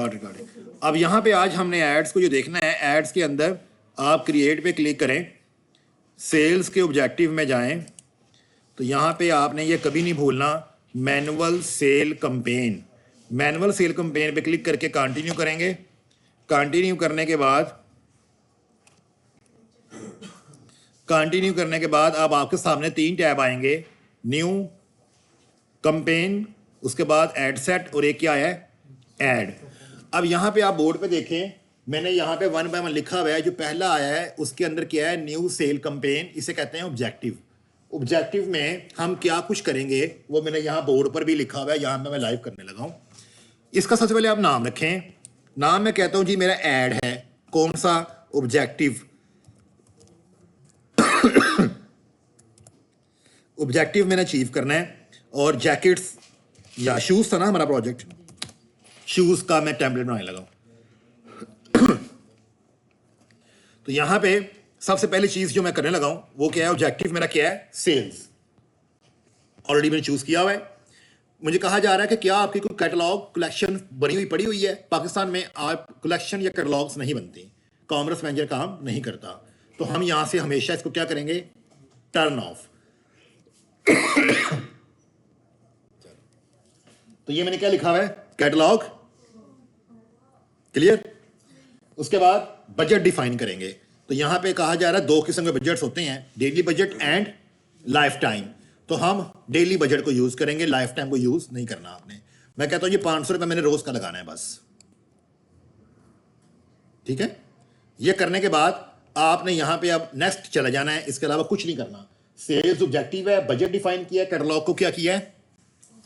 Recording. अब यहाँ पे आज हमने एड्स को जो देखना है, एड्स के अंदर आप क्रिएट पे क्लिक करें, सेल्स के ऑब्जेक्टिव में जाएं, तो यहाँ पे आपने ये कभी नहीं भूलना manual sale campaign. Manual sale campaign पे क्लिक करके कंटिन्यू करेंगे। कंटिन्यू करने के बाद अब आपके सामने 3 टैब आएंगे, न्यू, कैंपेन, उसके बाद एड सेट और एक क्या है, ऐड। अब यहाँ पे आप बोर्ड पे देखें, मैंने यहाँ पे 1 by 1 लिखा हुआ है। जो पहला आया है उसके अंदर क्या है, न्यू सेल कैंपेन, इसे कहते हैं ऑब्जेक्टिव। ऑब्जेक्टिव में हम क्या कुछ करेंगे वो मैंने यहाँ बोर्ड पर भी लिखा हुआ है, यहाँ पे मैं लाइव करने लगा हूँ। इसका सबसे पहले आप नाम रखें। नाम मैं कहता हूँ जी मेरा ऐड है, कौन सा, ऑब्जेक्टिव। ऑब्जेक्टिव मैंने अचीव करना है। और जैकेट्स या शूज था ना हमारा प्रोजेक्ट, शूज का मैं टेम्पलेट बनाने लगा हूं। तो यहां पे सबसे पहली चीज जो मैं करने लगा हूं वो क्या है, ऑब्जेक्टिव मेरा क्या है, सेल्स। ऑलरेडी मैंने चूज किया हुआ है। मुझे कहा जा रहा है कि क्या आपकी कोई कैटलॉग कलेक्शन बनी हुई पड़ी हुई है। पाकिस्तान में आप कलेक्शन या कैटलॉग्स नहीं बनती, कॉमर्स मैनेजर काम नहीं करता। तो हम यहां से हमेशा इसको क्या करेंगे, टर्न ऑफ। तो ये मैंने क्या लिखा हुआ है, कैटलॉग, क्लियर। उसके बाद बजट डिफाइन करेंगे। तो यहां पे कहा जा रहा है 2 किस्म के बजट्स होते हैं, daily budget and life time. तो हम डेली बजट को यूज करेंगे, लाइफ टाइम को यूज नहीं करना आपने। मैं कहता हूं ये 500 रुपये मैंने रोज का लगाना है बस, ठीक है। ये करने के बाद आपने यहां पे अब नेक्स्ट चला जाना है, इसके अलावा कुछ नहीं करना। सेल्स ऑब्जेक्टिव है, बजट डिफाइन किया है, कैटलॉग को क्या किया है,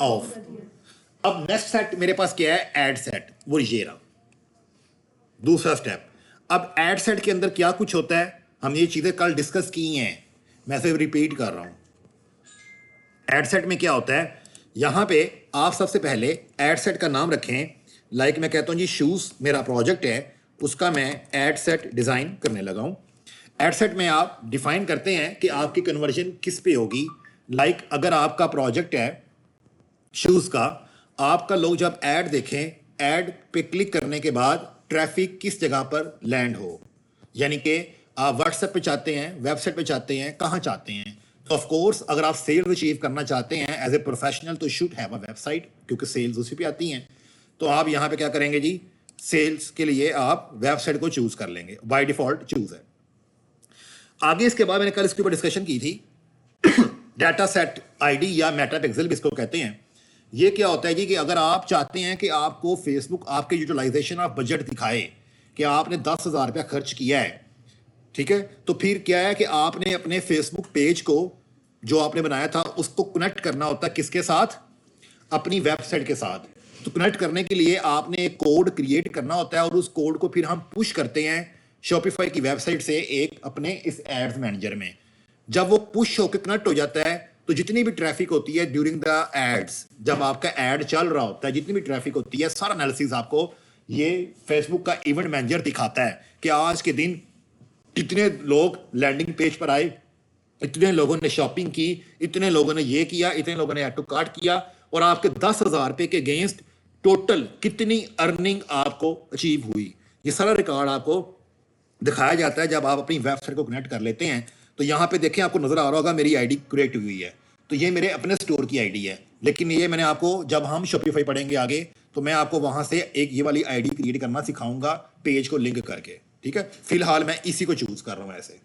ऑफ। अब नेक्स्ट सेट मेरे पास क्या है, एड सेट, वो ये रहा दूसरा स्टेप। अब एड सेट के अंदर क्या कुछ होता है, हम ये चीजें कल डिस्कस की हैं, मैं सिर्फ रिपीट कर रहा हूं। एड सेट में क्या होता है, यहां पे आप सबसे पहले एड सेट का नाम रखें। लाइक मैं कहता हूं जी शूज मेरा प्रोजेक्ट है, उसका मैं एड सेट डिजाइन करने लगा हूं। एड सेट में आप डिफाइन करते हैं कि आपकी कन्वर्जन किस पे होगी। लाइक अगर आपका प्रोजेक्ट है शूज का, आपका लोग जब ऐड देखें, ऐड पे क्लिक करने के बाद ट्रैफिक किस जगह पर लैंड हो, यानी कि आप व्हाट्सएप पे चाहते हैं, वेबसाइट पे चाहते हैं, कहां चाहते हैं। तो ऑफ कोर्स अगर आप सेल्स अचीव करना चाहते हैं एज ए प्रोफेशनल तो शुड हैव अ वेबसाइट, क्योंकि सेल्स उसी पे आती हैं। तो आप यहां पे क्या करेंगे जी, सेल्स के लिए आप वेबसाइट को चूज कर लेंगे, बाय डिफॉल्ट चूज है। आगे इसके बाद मैंने कल इसके ऊपर डिस्कशन की थी, डाटा सेट आईडी या मेटा पिक्सल भी इसको कहते हैं। ये क्या होता है जी कि अगर आप चाहते हैं कि आपको फेसबुक आपके यूटिलाइजेशन ऑफ बजट दिखाए कि आपने 10,000 रुपया खर्च किया है, ठीक है, तो फिर क्या है कि आपने अपने फेसबुक पेज को जो आपने बनाया था उसको कनेक्ट करना होता है किसके साथ, अपनी वेबसाइट के साथ। तो कनेक्ट करने के लिए आपने एक कोड क्रिएट करना होता है और उस कोड को फिर हम पुश करते हैं शॉपिफाई की वेबसाइट से एक अपने इस एड्स मैनेजर में। जब वो पुश होकर कनेक्ट हो जाता है तो जितनी भी ट्रैफिक होती है ड्यूरिंग द एड्स, जब आपका एड चल रहा होता है, जितनी भी ट्रैफिक होती है, सारा एनालिसिस आपको ये फेसबुक का इवेंट मैनेजर दिखाता है कि आज के दिन इतने लोग लैंडिंग पेज पर आए, इतने लोगों ने शॉपिंग की, इतने लोगों ने ये किया, इतने लोगों ने ऐड टू कार्ट किया, और आपके 10,000 रुपये के अगेंस्ट टोटल कितनी अर्निंग आपको अचीव हुई। ये सारा रिकॉर्ड आपको दिखाया जाता है जब आप अपनी वेबसाइट को कनेक्ट कर लेते हैं। तो यहाँ पे देखें, आपको नजर आ रहा होगा मेरी आईडी क्रिएट हुई है। तो ये मेरे अपने स्टोर की आईडी है, लेकिन ये मैंने आपको जब हम शॉपिफाई पढ़ेंगे आगे तो मैं आपको वहां से एक ये वाली आईडी क्रिएट करना सिखाऊंगा पेज को लिंक करके, ठीक है। फिलहाल मैं इसी को चूज कर रहा हूं ऐसे,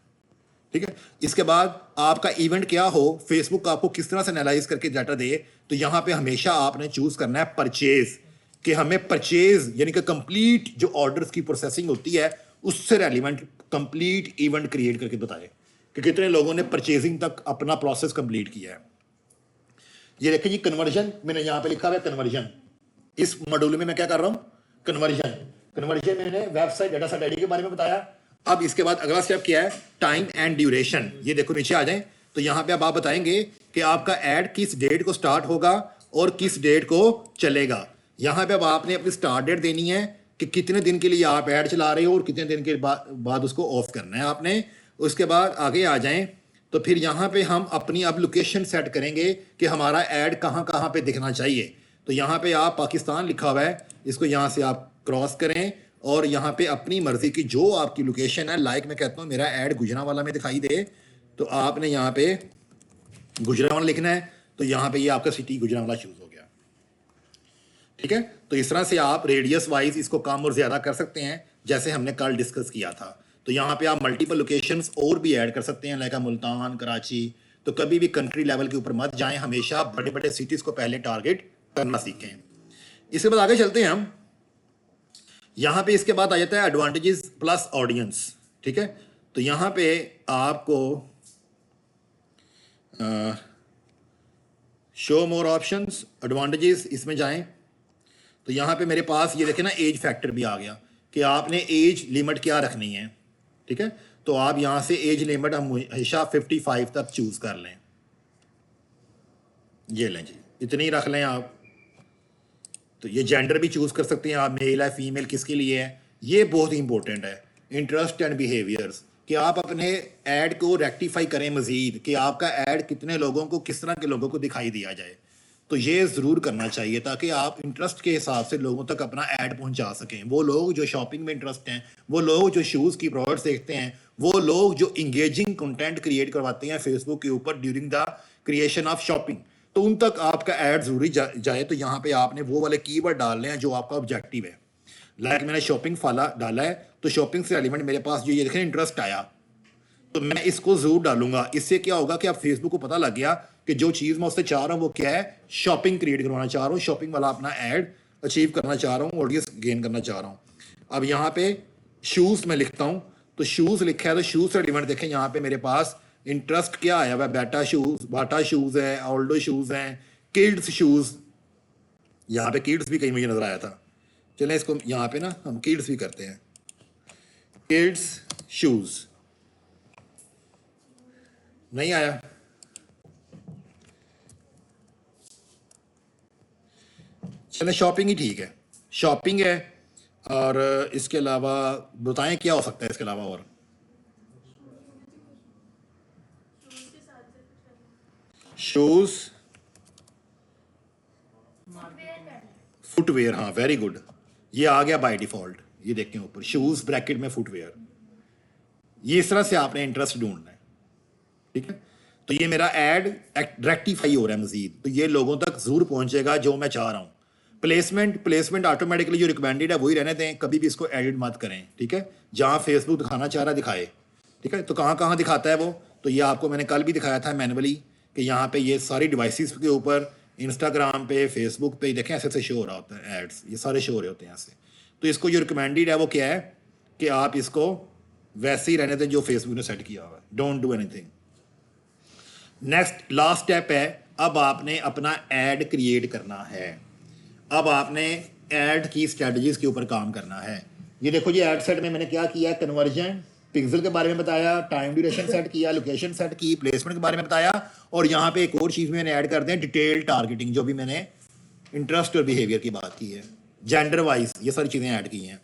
ठीक है। इसके बाद आपका इवेंट क्या हो, फेसबुक आपको किस तरह से एनालाइज करके डाटा दे, तो यहाँ पे हमेशा आपने चूज करना है परचेज, कि हमें परचेज यानी कि कंप्लीट जो ऑर्डर्स की प्रोसेसिंग होती है उससे रेलिवेंट कंप्लीट इवेंट क्रिएट करके बताए कि कितने लोगों ने परचेजिंग तक अपना प्रोसेस कंप्लीट किया है। ये देखिए जी, कन्वर्जन मैंने यहां पे लिखा हुआ है कन्वर्जन। इस मॉड्यूल में मैं क्या कर रहा हूं, कन्वर्जन मैंने वेबसाइट डाटा सेट आईडी के बारे में बताया। अब इसके बाद अगला स्टेप क्या है, टाइम एंड ड्यूरेशन। ये देखो नीचे आ जाए तो यहां पे अब आप बताएंगे कि आपका एड किस डेट को स्टार्ट होगा और किस डेट को चलेगा। यहां पे अब आपने अपनी स्टार्ट डेट देनी है कि कितने दिन के लिए आप ऐड चला रहे हो और कितने दिन के बाद उसको ऑफ करना है आपने। उसके बाद आगे आ जाएं तो फिर यहाँ पे हम अपनी अब लोकेशन सेट करेंगे कि हमारा ऐड कहाँ कहाँ पे दिखना चाहिए। तो यहाँ पे आप पाकिस्तान लिखा हुआ है, इसको यहाँ से आप क्रॉस करें और यहाँ पे अपनी मर्जी की जो आपकी लोकेशन है, लाइक मैं कहता हूँ मेरा ऐड गुजरांवाला में दिखाई दे, तो आपने यहाँ पे गुजरांवाला लिखना है, तो यहाँ पे ये आपका सिटी गुजरांवाला चूज हो गया। ठीक है, तो इस तरह से आप रेडियस वाइज इसको कम और ज्यादा कर सकते हैं, जैसे हमने कल डिस्कस किया था। तो यहाँ पे आप मल्टीपल लोकेशंस और भी ऐड कर सकते हैं, लाइक मुल्तान, कराची। तो कभी भी कंट्री लेवल के ऊपर मत जाएं, हमेशा बड़े बड़े सिटीज को पहले टारगेट करना सीखें। इसके बाद आगे चलते हैं हम। यहाँ पे इसके बाद आ जाता है एडवांटेजेस प्लस ऑडियंस। ठीक है, तो यहाँ पे आपको शो मोर ऑप्शंस, एडवांटेजेस, इसमें जाएं तो यहाँ पे मेरे पास ये देखें ना, एज फैक्टर भी आ गया कि आपने एज लिमिट क्या रखनी है। ठीक है, तो आप यहाँ से एज लिमिट हम हमेशा 55 तक चूज कर लें। ये लें जी, इतनी रख लें आप। तो ये जेंडर भी चूज कर सकते हैं आप, मेल है फीमेल किसके लिए है। ये बहुत ही इंपॉर्टेंट है, इंटरेस्ट एंड बिहेवियर्स, कि आप अपने ऐड को रेक्टिफाई करें मजीद, कि आपका ऐड कितने लोगों को, किस तरह के लोगों को दिखाई दिया जाए। तो ये ज़रूर करना चाहिए ताकि आप इंटरेस्ट के हिसाब से लोगों तक अपना ऐड पहुंचा सकें। वो लोग जो शॉपिंग में इंटरेस्ट हैं, वो लोग जो शूज़ की प्रोडक्ट्स देखते हैं, वो लोग जो इंगेजिंग कंटेंट क्रिएट करवाते हैं फेसबुक के ऊपर during the creation of shopping, तो उन तक आपका ऐड ज़रूरी जाए। तो यहाँ पे आपने वो वाले कीवर्ड डालने हैं जो आपका ऑब्जेक्टिव है। लाइक मैंने शॉपिंग फाला डाला है, तो शॉपिंग से एलिमेंट मेरे पास जो ये देखें इंटरेस्ट आया, तो मैं इसको जरूर डालूंगा। इससे क्या होगा कि आप फेसबुक को पता लग गया कि जो चीज़ मैं उससे चाह रहा हूँ वो क्या है, शॉपिंग क्रिएट करवाना चाह रहा हूँ, शॉपिंग वाला अपना ऐड अचीव करना चाह रहा हूँ, ऑडियंस गेन करना चाह रहा हूँ। अब यहाँ पे शूज़ मैं लिखता हूँ, तो शूज़ लिखा है, तो शूज़ से एलिमेंट देखें यहाँ पे मेरे पास इंटरेस्ट क्या आया हुआ है, बाटा शूज़ है, ऑल्डो शूज़ हैं, किड्स शूज़। यहाँ पे किड्स भी कहीं मुझे नजर आया था। चलें इसको यहाँ पे ना हम किड्स भी करते हैं, किड्स शूज़ नहीं आया। चलें शॉपिंग ही ठीक है, शॉपिंग है। और इसके अलावा बताएं क्या हो सकता है इसके अलावा और। शूज, फुटवेयर, हाँ वेरी गुड, ये आ गया बाय डिफॉल्ट। ये देखें ऊपर शूज ब्रैकेट में फुटवेयर। ये इस तरह से आपने इंटरेस्ट ढूंढना है। ठीक है, तो ये मेरा ऐड रेक्टिफाई हो रहा है मजीद, तो ये लोगों तक जरूर पहुंचेगा जो मैं चाह रहा हूँ। प्लेसमेंट ऑटोमेटिकली जो रिकमेंडेड है वही रहने दें, कभी भी इसको एडिट मत करें। ठीक है, जहाँ फेसबुक दिखाना चाह रहा है दिखाए। ठीक है, तो कहाँ कहाँ दिखाता है वो, तो ये आपको मैंने कल भी दिखाया था मैनुअली, कि यहाँ पे ये सारी डिवाइसेस के ऊपर, इंस्टाग्राम पे, फेसबुक पे देखें ऐसे ऐसे शो हो रहा होता है एड्स, ये सारे शो हो रहे होते हैं ऐसे। तो इसको जो रिकमेंडेड है वो क्या है कि आप इसको वैसे ही रहने दें जो फेसबुक ने सेट किया हुआ है, don't do anything. Next last step है, अब आपने अपना ऐड क्रिएट करना है। अब आपने ऐड की स्ट्रेटजीज के ऊपर काम करना है। ये देखो जी, ऐड सेट में मैंने क्या किया, कन्वर्जन, पिक्सल के बारे में बताया, टाइम ड्यूरेशन सेट किया, लोकेशन सेट की, प्लेसमेंट के बारे में बताया, और यहाँ पे एक और चीज़ मैंने ऐड कर दें, डिटेल टारगेटिंग, जो भी मैंने इंटरेस्ट और बिहेवियर की बात की है, जेंडर वाइज ये सारी चीज़ें ऐड की हैं।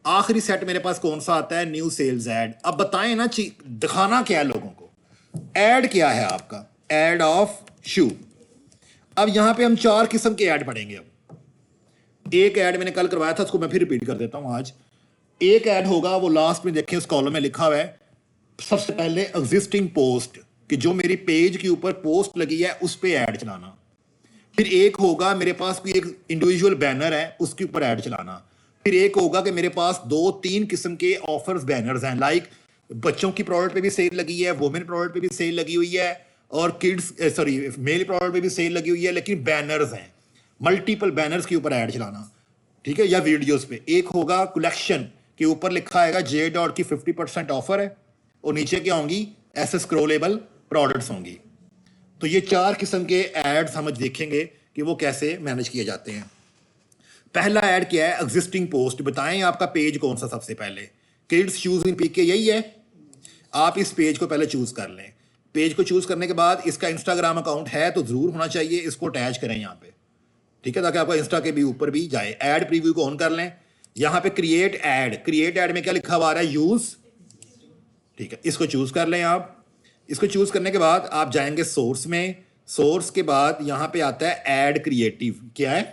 आखिरी सेट मेरे पास कौन सा आता है, न्यू सेल्स ऐड। अब बताएं ना दिखाना क्या है लोगों को, ऐड क्या है आपका, ऐड ऑफ शू। अब यहाँ पे हम 4 किस्म के ऐड पढ़ेंगे। अब एक ऐड मैंने कल करवाया था, उसको मैं फिर रिपीट कर देता हूं आज। एक ऐड होगा, वो लास्ट में देखें उस कॉलम में लिखा हुआ है, सबसे पहले एग्जिस्टिंग पोस्ट, कि जो मेरी पेज के ऊपर पोस्ट लगी है उस पर ऐड चलाना। फिर एक होगा मेरे पास कोई एक इंडिविजुअल बैनर है उसके ऊपर ऐड चलाना। फिर एक होगा कि मेरे पास 2-3 किस्म के ऑफर्स बैनर्स हैं, लाइक बच्चों की प्रोडक्ट पे भी सेल लगी है, वुमेन प्रोडक्ट पे भी सेल लगी हुई है, और किड्स मेल प्रोडक्ट पे भी सेल लगी हुई है, लेकिन बैनर्स हैं, मल्टीपल बैनर्स के ऊपर ऐड चलाना। ठीक है, या वीडियोस पे। एक होगा कलेक्शन के ऊपर लिखा आएगा जे डॉट की 50% ऑफर है, और नीचे क्या होंगी, ऐसे स्क्रोलेबल प्रोडक्ट्स होंगी। तो ये 4 किस्म के एड्स हम देखेंगे कि वो कैसे मैनेज किए जाते हैं। पहला ऐड क्या है, एग्जिस्टिंग पोस्ट। बताएं आपका पेज कौन सा सबसे पहले, किड्स शूज इन पीके यही है। आप इस पेज को पहले चूज कर लें। पेज को चूज करने के बाद इसका इंस्टाग्राम अकाउंट है तो जरूर होना चाहिए, इसको अटैच करें यहाँ पे। ठीक है, ताकि आपका इंस्टा के भी ऊपर भी जाए। ऐड प्रीव्यू को ऑन कर लें। यहाँ पे क्रिएट ऐड में क्या लिखा हुआ आ रहा है, यूज। ठीक है, इसको चूज कर लें आप। इसको चूज करने के बाद आप जाएंगे सोर्स में। सोर्स के बाद यहाँ पे आता है ऐड क्रिएटिव। क्या है,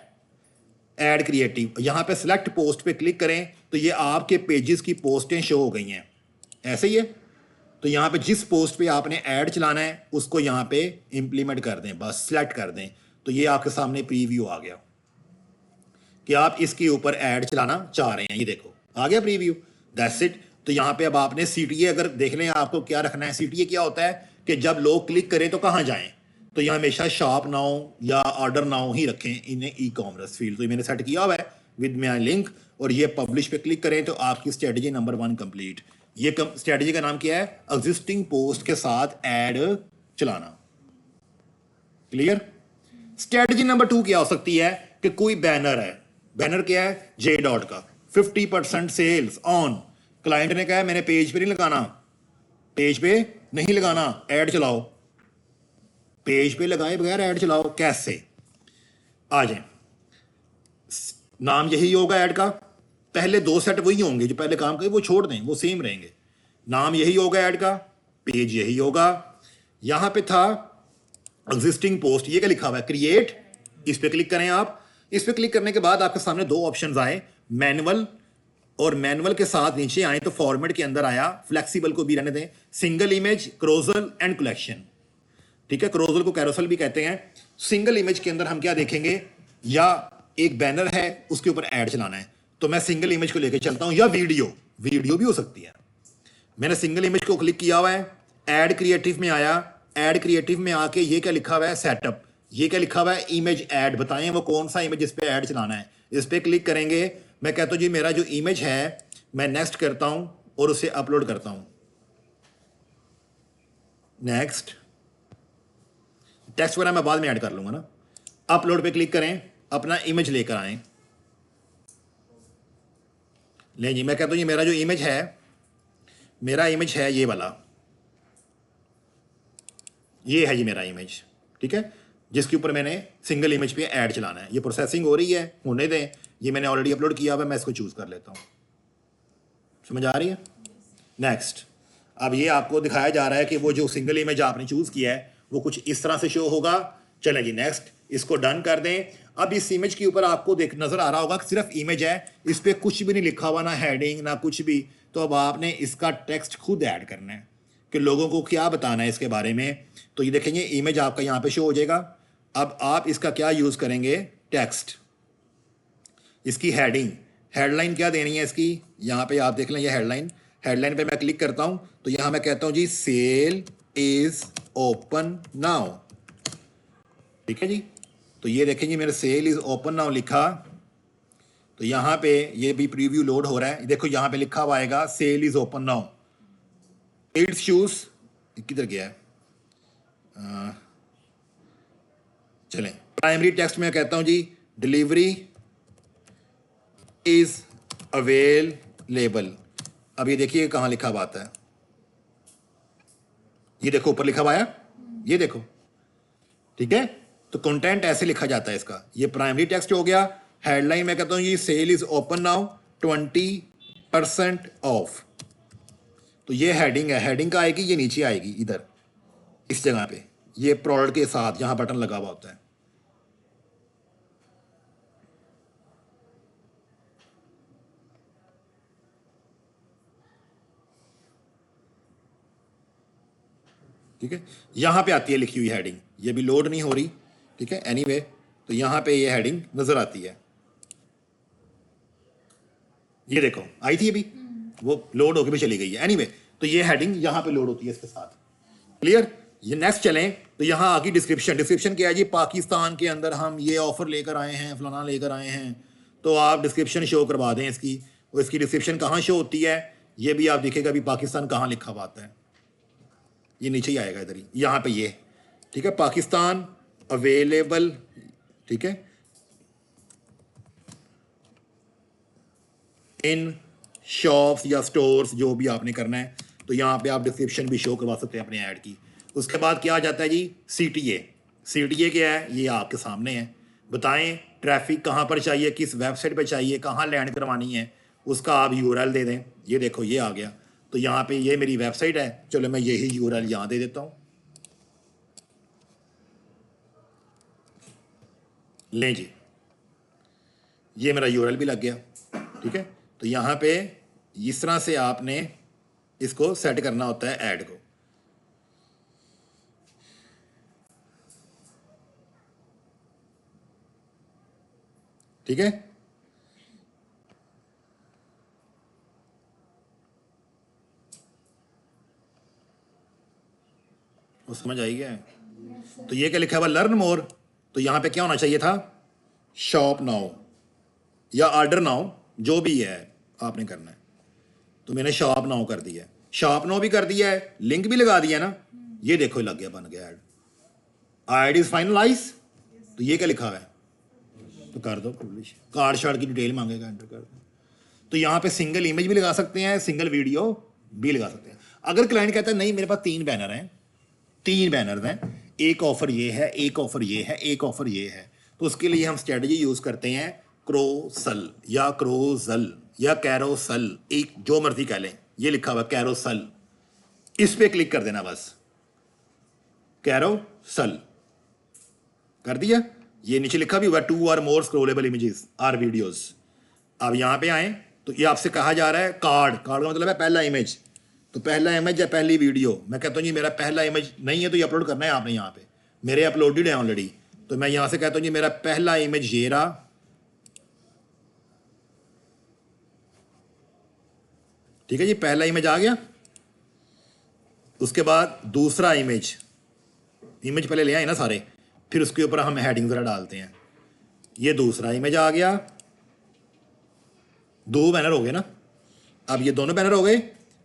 ऐड क्रिएटिव, यहाँ पे सिलेक्ट पोस्ट पे क्लिक करें तो ये आपके पेजेस की पोस्टें शो हो गई हैं, ऐसे ही है। तो यहाँ पे जिस पोस्ट पे आपने ऐड चलाना है उसको यहाँ पे इंप्लीमेंट कर दें, बस सिलेक्ट कर दें, तो ये आपके सामने प्रीव्यू आ गया कि आप इसके ऊपर ऐड चलाना चाह रहे हैं। ये देखो आ गया प्रीव्यू, दैट्स इट। तो यहाँ पे अब आपने CTA अगर देख लें आपको क्या रखना है। CTA क्या होता है कि जब लोग क्लिक करें तो कहाँ जाएं, तो यहाँ हमेशा शॉप नाउ या ऑर्डर नाउ ही रखें इन ई-कॉमर्स फील्ड। तो ये मैंने सेट किया हुआ है विद माई लिंक, और ये पब्लिश पे क्लिक करें तो आपकी स्ट्रेटजी नंबर 1 कंप्लीट। ये स्ट्रेटजी का नाम क्या है? एग्जिस्टिंग पोस्ट के साथ ऐड चलाना। क्लियर? स्ट्रेटजी नंबर 2 क्या हो सकती है कि कोई बैनर है, बैनर क्या है? जे डॉट का 50% सेल्स ऑन, क्लाइंट ने कहा है मैंने पेज पे नहीं लगाना, पेज पे नहीं लगाना, ऐड चलाओ। पेज पे लगाए बगैर ऐड चलाओ, कैसे? आ जाए, नाम यही होगा ऐड का, पहले 2 सेट वही होंगे जो पहले काम करे वो छोड़ दें, वो सेम रहेंगे। नाम यही होगा ऐड का, पेज यही होगा। यहां पे था एग्जिस्टिंग पोस्ट, ये क्या लिखा हुआ है? क्रिएट। इस पे क्लिक करें आप। इस पे क्लिक करने के बाद आपके सामने 2 ऑप्शंस आए, मैनुअल, और मैनुअल के साथ नीचे आए तो फॉर्मेट के अंदर आया, फ्लेक्सिबल को भी रहने दें, सिंगल इमेज, क्रोजल एंड कलेक्शन। ठीक है, क्रोजल को कैरोसल भी कहते हैं। सिंगल इमेज के अंदर हम क्या देखेंगे, या एक बैनर है उसके ऊपर ऐड चलाना है, तो मैं सिंगल इमेज को लेकर चलता हूं, या वीडियो, वीडियो भी हो सकती है। मैंने सिंगल इमेज को क्लिक किया हुआ है, ऐड क्रिएटिव में आया, ऐड क्रिएटिव में आके ये क्या लिखा हुआ है? सेटअप। ये क्या लिखा हुआ है? Image add. बताएं वो कौन सा इमेज इस पे ऐड चलाना है। इस पे क्लिक करेंगे, मैं कहता हूं जी मेरा जो इमेज है मैं नेक्स्ट करता हूं और उसे अपलोड करता हूं। नेक्स्ट, टेक्स्ट वगैरह मैं बाद में ऐड कर लूंगा ना। अपलोड पे क्लिक करें, अपना इमेज लेकर आए। ले जी, मैं कहता हूं ये मेरा जो इमेज है, मेरा इमेज है ये वाला, ये है जी मेरा इमेज। ठीक है, जिसके ऊपर मैंने सिंगल इमेज पे ऐड चलाना है। ये प्रोसेसिंग हो रही है, होने दें। ये मैंने ऑलरेडी अपलोड किया हुआ है, मैं इसको चूज कर लेता हूं। समझ आ रही है? नेक्स्ट, अब ये आपको दिखाया जा रहा है कि वो जो सिंगल इमेज आपने चूज किया है वो कुछ इस तरह से शो होगा। चलें जी नेक्स्ट, इसको डन कर दें। अब इस इमेज के ऊपर आपको देख नजर आ रहा होगा कि सिर्फ इमेज है, इस पर कुछ भी नहीं लिखा हुआ, ना हेडिंग ना कुछ भी। तो अब आपने इसका टेक्स्ट खुद ऐड करना है कि लोगों को क्या बताना है इसके बारे में। तो ये देखेंगे इमेज आपका यहाँ पे शो हो जाएगा। अब आप इसका क्या यूज करेंगे? टेक्स्ट। इसकी हेडिंग, हेडलाइन क्या देनी है इसकी? यहाँ पे आप देख लें, ये हेडलाइन, हेडलाइन पे मैं क्लिक करता हूं तो यहां मैं कहता हूं जी सेल इज ओपन नाउ। ठीक है जी, तो ये देखें जी मेरे सेल इज ओपन नाउ लिखा, तो यहां पे ये भी प्रीव्यू लोड हो रहा है। देखो यहां पे लिखा हुआ आएगा sale is open now. It's shoes किधर गया है? चलें, प्राइमरी टेक्स्ट में कहता हूं जी डिलीवरी इज अवेलेबल। अब ये देखिए कहां लिखा हुआ आता है, ये देखो ऊपर लिखा हुआ है, ये देखो। ठीक है, तो कंटेंट ऐसे लिखा जाता है इसका। ये प्राइमरी टेक्स्ट हो गया। हेडलाइन में कहता हूं ये sale is open now 20% off. तो ये हेडिंग है, हेडिंग का आएगी, ये नीचे आएगी इधर इस जगह पे, ये प्रोडक्ट के साथ यहां बटन लगा हुआ होता है। ठीक है, यहां पे आती है लिखी हुई हेडिंग, ये भी लोड नहीं हो रही। ठीक है, एनीवे, तो यहां पे ये हेडिंग नजर आती है। ये देखो आई थी अभी, वो लोड होकर भी चली गई है। एनीवे, तो ये हेडिंग यहां पे लोड होती है इसके साथ। क्लियर? ये नेक्स्ट चलें तो यहां आगे डिस्क्रिप्शन। डिस्क्रिप्शन क्या है जी? पाकिस्तान के अंदर हम ये ऑफर लेकर आए हैं, फलाना लेकर आए हैं, तो आप डिस्क्रिप्शन शो करवा दें इसकी। और इसकी डिस्क्रिप्शन कहाँ शो होती है ये भी आप दिखेगा, अभी पाकिस्तान कहाँ लिखा हुआ आता है, ये नीचे ही आएगा इधर ही, यहाँ पे ये। ठीक है, पाकिस्तान अवेलेबल। ठीक है, इन शॉप्स या स्टोर्स, जो भी आपने करना है, तो यहाँ पे आप डिस्क्रिप्शन भी शो करवा सकते हैं अपने ऐड की। उसके बाद क्या आ जाता है जी? CTA। CTA क्या है? ये आपके सामने है। बताएं ट्रैफिक कहाँ पर चाहिए, किस वेबसाइट पे चाहिए, कहाँ लैंड करवानी है, उसका आप URL दे दें। ये देखो ये आ गया, तो यहाँ पे ये मेरी वेबसाइट है, चलो मैं यही URL यहाँ दे देता हूँ। लें जी, ये मेरा यूआरएल भी लग गया, ठीक है। तो यहाँ पे इस तरह से आपने इसको सेट करना होता है ऐड को। ठीक है, वो समझ आई क्या? तो ये क्या लिखा हुआ लर्न मोर, तो यहाँ पे क्या होना चाहिए था, शॉप नाउ या ऑर्डर नाउ, जो भी है आपने करना है। तो मैंने शॉप नाउ कर दिया है, शॉप नाउ भी कर दिया है, लिंक भी लगा दिया ना, ये देखो लग गया, बन गया ऐड। ऐड इज फाइनलाइज, तो ये क्या लिखा हुआ है, तो कर दो पब्लिश। कार्ड शार्ड की डिटेल मांगेगा, एंटर कर दो। तो यहाँ पे सिंगल इमेज भी लगा सकते हैं, सिंगल वीडियो भी लगा सकते हैं। अगर क्लाइंट कहता है नहीं मेरे पास 3 बैनर हैं, 3 बैनर हैं, एक ऑफर ये है, एक ऑफर ये है, एक ऑफर ये है, तो उसके लिए हम स्ट्रेटजी यूज करते हैं क्रोसल या क्रोजल या कैरोसल, एक जो मर्जी कह लें। ये लिखा हुआ कैरोसल, इस पे क्लिक कर देना बस, कैरोसल कर दिया। ये नीचे लिखा भी हुआ 2 और मोर स्क्रोलेबल इमेजेस आर वीडियोस। अब यहाँ पे आए तो ये आपसे कहा जा रहा है कार्ड, कार्ड का मतलब है पहला इमेज, तो पहला इमेज या पहली वीडियो। मैं कहता हूँ जी मेरा पहला इमेज नहीं है तो ये अपलोड करना है आपने, यहाँ पे मेरे अपलोडेड है ऑलरेडी, तो मैं यहाँ से कहता हूँ जी मेरा पहला इमेज ये रहा, ठीक है जी, पहला इमेज आ गया। उसके बाद दूसरा इमेज, इमेज पहले ले आए ना सारे, फिर उसके ऊपर हम हेडिंग जरा डालते हैं। ये दूसरा इमेज आ गया, 2 बैनर हो गए ना, अब ये दोनों बैनर हो गए।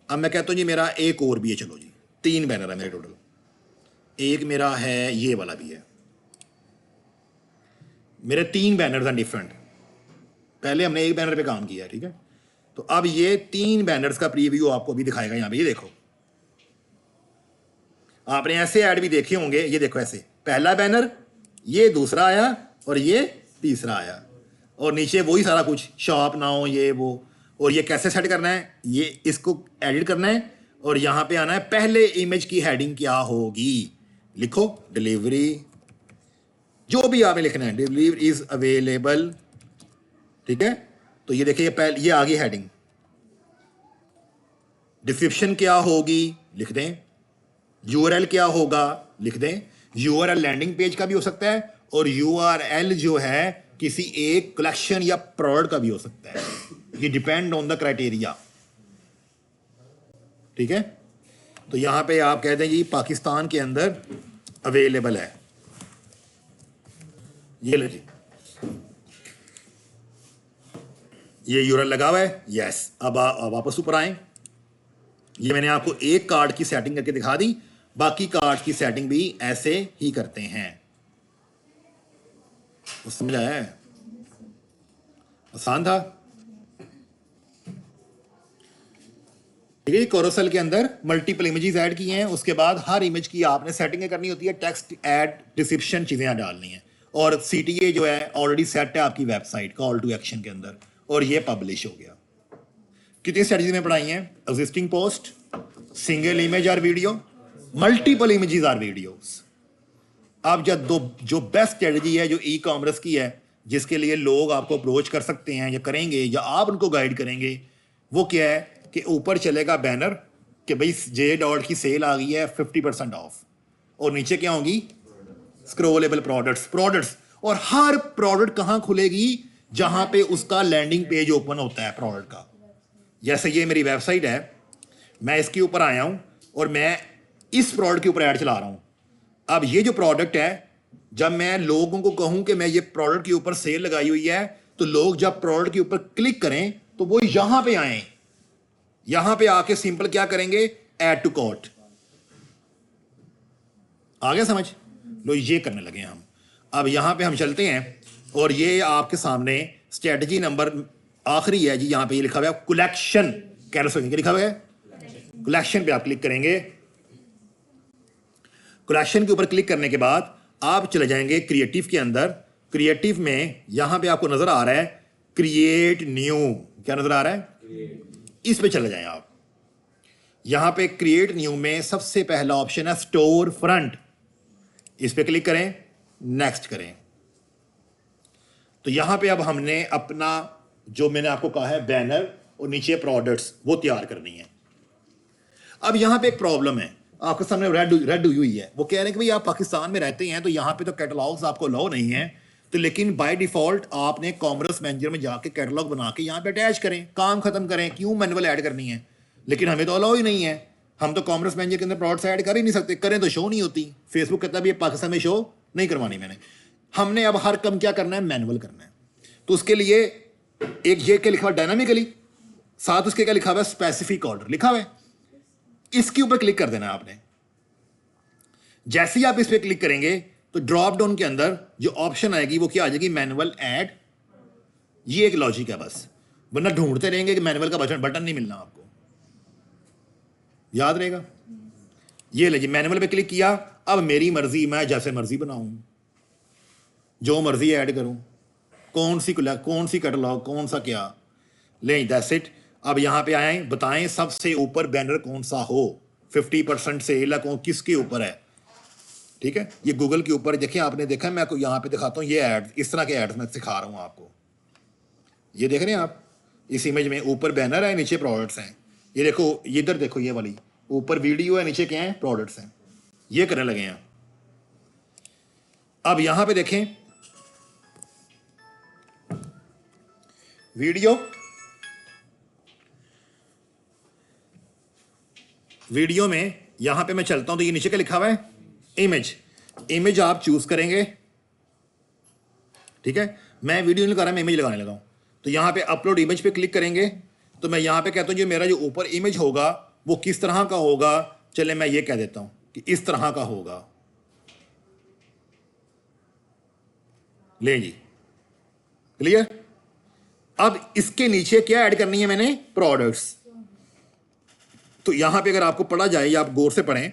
अब मैं कहता हूँ जी मेरा एक और भी है, चलो जी 3 बैनर है मेरे टोटल, एक मेरा है, ये वाला भी है, मेरे 3 बैनर्स हैं डिफरेंट। पहले हमने एक बैनर पे काम किया है, ठीक है। तो अब ये 3 बैनर्स का प्रीव्यू आपको भी दिखाएगा यहाँ पे, ये देखो। आपने ऐसे ऐड भी देखे होंगे, ये देखो ऐसे, पहला बैनर, ये दूसरा आया और ये तीसरा आया, और नीचे वही सारा कुछ, शॉप नाउ ये वो। और ये कैसे सेट करना है, ये इसको एडिट करना है और यहाँ पे आना है, पहले इमेज की हेडिंग क्या होगी, लिखो डिलीवरी, जो भी आपने लिखना है, डिलीवरी इज अवेलेबल, ठीक है। तो ये देखिए ये आ गई हेडिंग। डिस्क्रिप्शन क्या होगी लिख दें, यूआरएल क्या होगा लिख दें। यूआरएल लैंडिंग पेज का भी हो सकता है और यूआरएल जो है किसी एक कलेक्शन या प्रोडक्ट का भी हो सकता है, ये डिपेंड ऑन द क्राइटेरिया, ठीक है। तो यहां पे आप कहते हैं जी पाकिस्तान के अंदर अवेलेबल है, ये लो जी, ये यूआरएल लगा हुआ है, यस। अब वापस ऊपर आए, ये मैंने आपको एक कार्ड की सेटिंग करके दिखा दी, बाकी कार्ड की सेटिंग भी ऐसे ही करते हैं। समझ आया है, आसान था, ठीक है। कोरोसल के अंदर मल्टीपल इमेजेस ऐड किए हैं, उसके बाद हर इमेज की आपने सेटिंग करनी होती है, टेक्स्ट ऐड डिस्क्रिप्शन चीजें डालनी है, और सीटीए जो है ऑलरेडी सेट है आपकी वेबसाइट कॉल टू एक्शन के अंदर, और ये पब्लिश हो गया। कितनी स्ट्रेटजी में पढ़ाई हैं, एग्जिस्टिंग पोस्ट, सिंगल इमेज और वीडियो, मल्टीपल इमेजेस और वीडियोस। अब जब जो बेस्ट स्ट्रेटजी है जो ई कॉमर्स की है, जिसके लिए लोग आपको अप्रोच कर सकते हैं या करेंगे या आप उनको गाइड करेंगे, वो क्या है कि ऊपर चलेगा बैनर कि भाई जे डॉट की सेल आ गई है 50% ऑफ, और नीचे क्या होगी, स्क्रोलेबल प्रोडक्ट्स, और हर प्रोडक्ट कहां खुलेगी, जहां पे उसका लैंडिंग पेज ओपन होता है प्रोडक्ट का। जैसे ये मेरी वेबसाइट है, मैं इसके ऊपर आया हूं और मैं इस प्रोडक्ट के ऊपर ऐड चला रहा हूं। अब ये जो प्रोडक्ट है, जब मैं लोगों को कहूं कि मैं ये प्रोडक्ट के ऊपर सेल लगाई हुई है, तो लोग जब प्रोडक्ट के ऊपर क्लिक करें तो वो यहां पे आए, यहां पे आके सिंपल क्या करेंगे, ऐड टू कार्ट। आ गया समझ, लो ये करने लगे हम। अब यहां पे हम चलते हैं और ये आपके सामने स्ट्रेटजी नंबर आखिरी है जी, यहां पे ये लिखा हुआ है कलेक्शन, कैरोसेल क्या लिखा हुआ है, कलेक्शन पे आप क्लिक करेंगे। कलेक्शन के ऊपर क्लिक करने के बाद आप चले जाएंगे क्रिएटिव के अंदर। क्रिएटिव में यहां पे आपको नजर आ रहा है क्रिएट न्यू, क्या नजर आ रहा है, इस पे चले जाएं आप। यहां पे क्रिएट न्यू में सबसे पहला ऑप्शन है स्टोर फ्रंट, इस पे क्लिक करें, नेक्स्ट करें। तो यहां पे अब हमने अपना जो मैंने आपको कहा है बैनर और नीचे प्रोडक्ट्स वो तैयार करनी है। अब यहां पे एक प्रॉब्लम है, आपके सामने रेड हुई हुई है। वो कह रहे हैं कि भाई आप पाकिस्तान में रहते हैं तो यहाँ पे तो कैटलॉग्स आपको अलाउ नहीं है, तो लेकिन बाय डिफॉल्ट आपने कॉमर्स मैनेजर में जाके कैटलॉग बना के यहाँ पे अटैच करें, काम खत्म करें, क्यों मैनुअल ऐड करनी है। लेकिन हमें तो अलाउ ही नहीं है, हम तो कॉमर्स मैनेजर के अंदर प्रोडक्ट्स ऐड कर ही नहीं सकते, करें तो शो नहीं होती। फेसबुक कहता है भी पाकिस्तान में शो नहीं करवानी मैंने। हमने अब हर कम क्या करना है, मैनुअल करना है। तो उसके लिए एक ये क्या लिखा हुआ डायनामिकली, साथ उसके क्या लिखा हुआ है, स्पेसिफिक ऑर्डर लिखा हुआ है। इसके ऊपर क्लिक कर देना है आपने। जैसे ही आप इस पर क्लिक करेंगे तो ड्रॉप डाउन के अंदर जो ऑप्शन आएगी वो क्या आ जाएगी, मैनुअल ऐड। ये एक लॉजिक है बस, वरना ढूंढते रहेंगे कि मैनुअल का बटन नहीं मिलना आपको, याद रहेगा। ये लीजिए मैनुअल पे क्लिक किया, अब मेरी मर्जी, मैं जैसे मर्जी बनाऊं, जो मर्जी ऐड करूं, कौन सी कैटलॉग, कौन सा क्या ले, दैट्स इट। अब यहां पे आए, बताएं सबसे ऊपर बैनर कौन सा हो, 50% सेल है, किसके ऊपर है। ठीक है, ये गूगल के ऊपर देखिए, आपने देखा मैं आपको यहाँ पे दिखाता हूँ, ये एड, इस तरह के एड्स मैं सिखा रहा हूँ आपको। ये देख रहे हैं आप, इस इमेज में ऊपर बैनर है, नीचे प्रोडक्ट्स हैं। ये देखो, ये इधर देखो, ये वाली ऊपर वीडियो है, नीचे क्या है, प्रोडक्ट्स हैं। ये करने लगे हैं। अब यहां पे देखें वीडियो में यहां पे मैं चलता हूं तो ये नीचे क्या लिखा हुआ है, इमेज आप चूज करेंगे। ठीक है, मैं वीडियो नहीं लगा रहा, मैं इमेज लगाने लगा हूं। तो यहां पे अपलोड इमेज पे क्लिक करेंगे तो मैं यहां पे कहता हूं जो मेरा जो ऊपर इमेज होगा वो किस तरह का होगा, चले मैं ये कह देता हूं कि इस तरह का होगा। ले जी, क्लियर। अब इसके नीचे क्या ऐड करनी है मैंने, प्रोडक्ट्स। तो यहां पे अगर आपको पढ़ा जाए या आप गौर से पढ़ें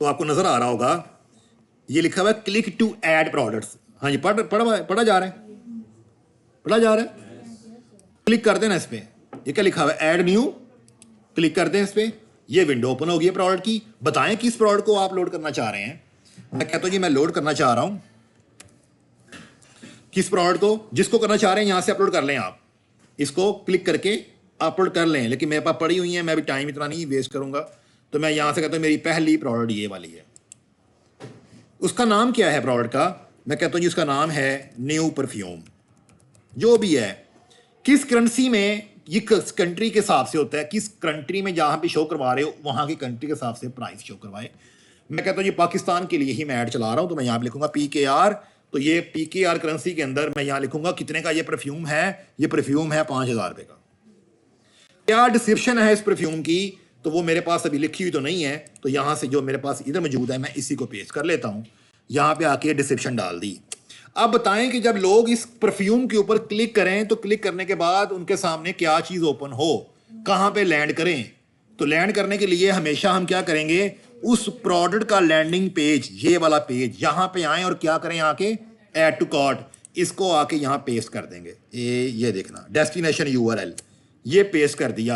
तो आपको नजर आ रहा होगा, ये लिखा हुआ है क्लिक टू ऐड प्रोडक्ट्स। हाँ जी, पढ़ा जा रहा है, क्लिक कर देना इस पे। ये क्या लिखा हुआ है, ऐड न्यू, क्लिक कर दें इस पे। ये विंडो ओपन होगी प्रोडक्ट की। बताएं किस प्रोडक्ट को आप लोड करना चाह रहे हैं। मैं कहता हूं जी मैं लोड करना चाह रहा हूं, किस प्रोडक्ट को, जिसको करना चाह रहे हैं यहां से अपलोड कर लें। आप इसको क्लिक करके अपलोड कर लें, लेकिन मेरे पास पड़ी हुई है, मैं भी टाइम इतना नहीं वेस्ट करूंगा। तो मैं यहां से कहता हूं मेरी पहली प्रोडक्ट ये वाली है। उसका नाम क्या है प्रोडक्ट का, मैं कहता हूं जी उसका नाम है न्यू परफ्यूम। जो भी है, किस करेंसी में, ये कंट्री के हिसाब से होता है, किस कंट्री में जहां पे शो करवा रहे हो वहां की कंट्री के हिसाब से प्राइस शो करवाए। मैं कहता हूं जी पाकिस्तान के लिए ही मैं ऐड चला रहा हूं, तो मैं यहां पे लिखूंगा PKR। तो ये PKR करेंसी के अंदर मैं यहां लिखूंगा कितने का ये परफ्यूम है। ये परफ्यूम है 5000 रुपए का। क्या डिस्क्रिप्शन है इस परफ्यूम की, तो वो मेरे पास अभी लिखी हुई तो नहीं है, तो यहां से जो मेरे पास इधर मौजूद है मैं इसी को पेस्ट कर लेता हूं। यहां पे आके डिस्क्रिप्शन डाल दी। अब बताएं कि जब लोग इस परफ्यूम के ऊपर क्लिक करें तो क्लिक करने के बाद उनके सामने क्या चीज ओपन हो, कहां पे लैंड करें। तो लैंड करने के लिए हमेशा हम क्या करेंगे, उस प्रोडक्ट का लैंडिंग पेज, ये वाला पेज, यहां पे आए और क्या करें, आके ऐड टू कार्ट, इसको आके यहां पेस्ट कर देंगे। ये देखना, डेस्टिनेशन URL ये पेस्ट कर दिया।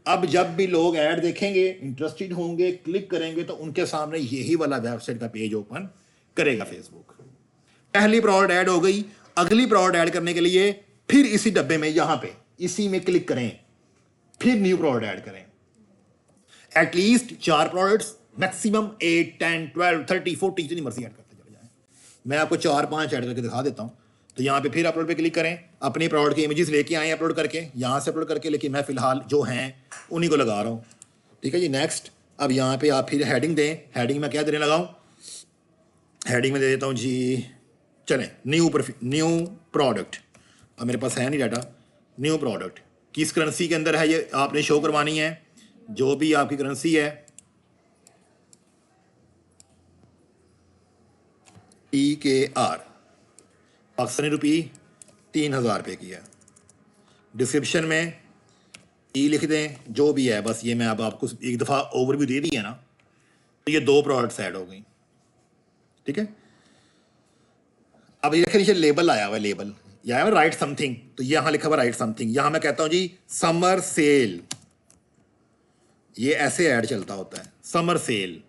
अब जब भी लोग ऐड देखेंगे, इंटरेस्टेड होंगे, क्लिक करेंगे तो उनके सामने यही वाला वेबसाइट का पेज ओपन करेगा फेसबुक। पहली प्रोडक्ट ऐड हो गई। अगली प्रोडक्ट ऐड करने के लिए फिर इसी डब्बे में यहां पे इसी में क्लिक करें, फिर न्यू प्रोडक्ट ऐड करें। एटलीस्ट 4 प्रोडक्ट्स, मैक्सिमम 8, 10, 12, 30, 40 जितनी मर्जी ऐड करते चले जाएं। मैं आपको 4-5 ऐड करके दिखा देता हूं। तो यहां पे फिर अपलोड पे क्लिक करें, अपनी प्रोडक्ट की इमेजेस लेके आए अपलोड करके, यहां से अपलोड करके, लेकिन मैं फिलहाल जो हैं उन्हीं को लगा रहा हूं। ठीक है जी, नेक्स्ट। अब यहां पे आप फिर हेडिंग दें। हेडिंग में क्या देने लगाऊं, हेडिंग में दे देता हूं जी, चलें न्यू प्रोडक्ट। अब मेरे पास है नहीं डाटा। न्यू प्रोडक्ट किस करेंसी के अंदर है ये आपने शो करवानी है, जो भी आपकी करेंसी है। PKR पाकिस्तानी रुपी 3000 रुपये की है। डिस्क्रिप्शन में लिख दें, जो भी है बस। ये मैं अब आपको एक दफ़ा ओवरव्यू दे दी है ना, तो ये 2 प्रोडक्ट्स ऐड हो गई। ठीक है, अब ये नीचे लेबल आया हुआ है, लेबल या राइट समथिंग, तो यहां लिखा हुआ राइट समथिंग। यहां मैं कहता हूं जी समर सेल। ये ऐसे ऐड चलता होता है, समर सेल।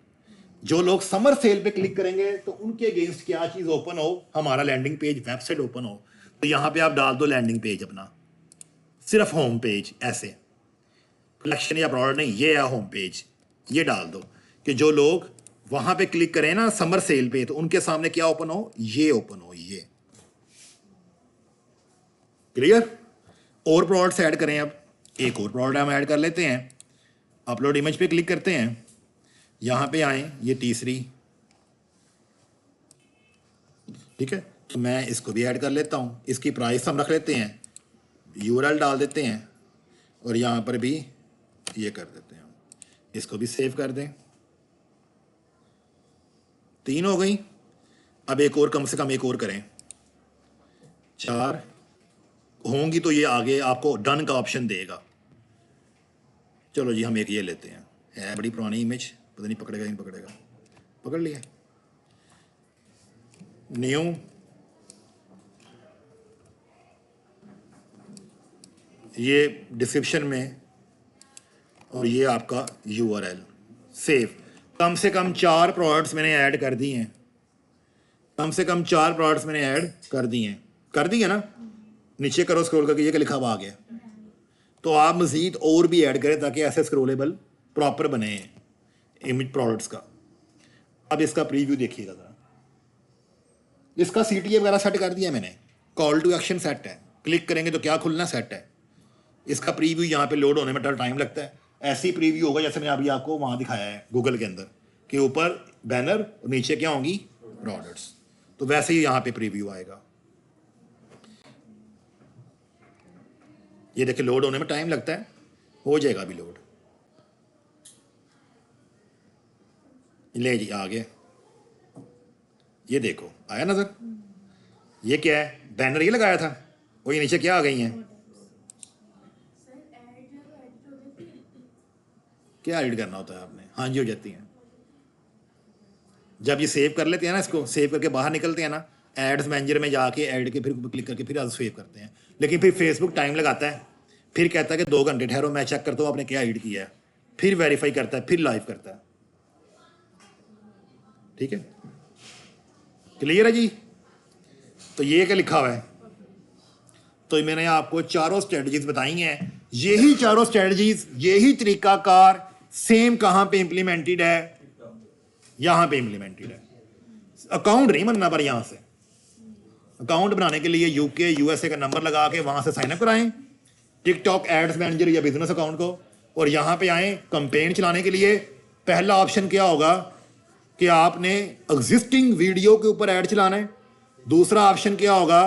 जो लोग समर सेल पे क्लिक करेंगे तो उनके अगेंस्ट क्या चीज ओपन हो, हमारा लैंडिंग पेज वेबसाइट ओपन हो। तो यहाँ पे आप डाल दो लैंडिंग पेज अपना, सिर्फ होम पेज, ऐसे कलेक्शन या प्रोडक्ट नहीं, ये है होम पेज, ये डाल दो कि जो लोग वहां पे क्लिक करें ना समर सेल पे, तो उनके सामने क्या ओपन हो, ये ओपन हो, ये क्लियर। और प्रोडक्ट्स ऐड करें, अब एक और प्रोडक्ट हम ऐड कर लेते हैं, अपलोड इमेज पे क्लिक करते हैं, यहां पे आए, ये तीसरी, ठीक है, तो मैं इसको भी ऐड कर लेता हूं, इसकी प्राइस हम रख लेते हैं, यूआरएल डाल देते हैं, और यहां पर भी ये कर देते हैं, इसको भी सेव कर दें, 3 हो गई। अब एक और, कम से कम एक और करें, 4 होंगी तो ये आगे आपको डन का ऑप्शन देगा। चलो जी हम एक ये लेते हैं, है बड़ी पुरानी इमेज, पता नहीं पकड़ेगा नहीं पकड़ेगा, पकड़ लिया, न्यू, ये डिस्क्रिप्शन में, और ये आपका यूआरएल, सेव। कम से कम 4 प्रोडक्ट्स मैंने ऐड कर दी हैं, कम से कम 4 प्रोडक्ट्स मैंने ऐड कर दिए ना, नीचे करो स्क्रॉल करके, ये क्या लिखा हुआ आ गया, तो आप मजीद और भी ऐड करें ताकि ऐसे स्क्रॉलेबल प्रॉपर बने इमेज प्रोडक्ट्स का। अब इसका प्रीव्यू देखिएगा ज़रा, इसका CTA वगैरह सेट कर दिया मैंने, कॉल टू एक्शन सेट है, क्लिक करेंगे तो क्या खुलना सेट है। इसका प्रीव्यू यहाँ पे लोड होने में थोड़ा टाइम लगता है, ऐसे ही प्रीव्यू होगा जैसे मैंने अभी आपको वहाँ दिखाया है गूगल के अंदर, कि ऊपर बैनर और नीचे क्या होंगी, प्रोडक्ट्स, तो वैसे ही यहाँ पे प्रीव्यू आएगा। ये देखिए लोड होने में टाइम लगता है, हो जाएगा अभी लोड, ले जी आ गया, ये देखो आया नजर, ये क्या है, बैनर ये लगाया था, वो ये नीचे क्या आ गई हैं, क्या एडिट करना होता है आपने, हाँ जी हो जाती हैं। जब ये सेव कर लेते हैं ना, इसको सेव करके बाहर निकलते हैं ना, एड्स मैनेजर में जाके ऐड के फिर क्लिक करके फिर आज सेव करते हैं, लेकिन फिर फेसबुक टाइम लगाता है, फिर कहता है कि 2 घंटे ठहरो मैं चेक करता हूँ आपने क्या एडिट किया है, फिर वेरीफाई करता है, फिर लाइव करता है, ठीक है, क्लियर है जी। तो ये क्या लिखा हुआ है, तो मैंने आपको चारों स्ट्रेटजीज बताई हैं, यही चारों स्ट्रेटजीज, यही तरीकाकार सेम कहां पे इंप्लीमेंटेड है, यहां पे इंप्लीमेंटेड है। अकाउंट नहीं बनना, पर यहां से अकाउंट बनाने के लिए यूके यूएसए का नंबर लगा के वहां से साइन अप कराएं टिकटॉक एड्स मैनेजर या बिजनेस अकाउंट को, और यहां पे आए कंपेन चलाने के लिए। पहला ऑप्शन क्या होगा कि आपने एग्जिस्टिंग वीडियो के ऊपर ऐड चलाना है, दूसरा ऑप्शन क्या होगा,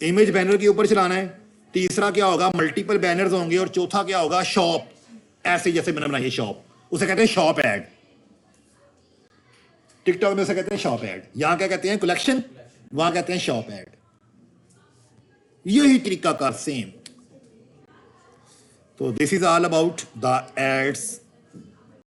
इमेज बैनर के ऊपर चलाना है, तीसरा क्या होगा, मल्टीपल बैनर्स होंगे, और चौथा क्या होगा, शॉप, ऐसे जैसे मैंने बनाई है शॉप, उसे कहते हैं शॉप ऐड, टिकटॉक में उसे कहते हैं शॉप ऐड, यहां क्या कहते हैं, कलेक्शन, वहां कहते हैं शॉप ऐड। यही तरीका कार सेम। तो this is all about the ads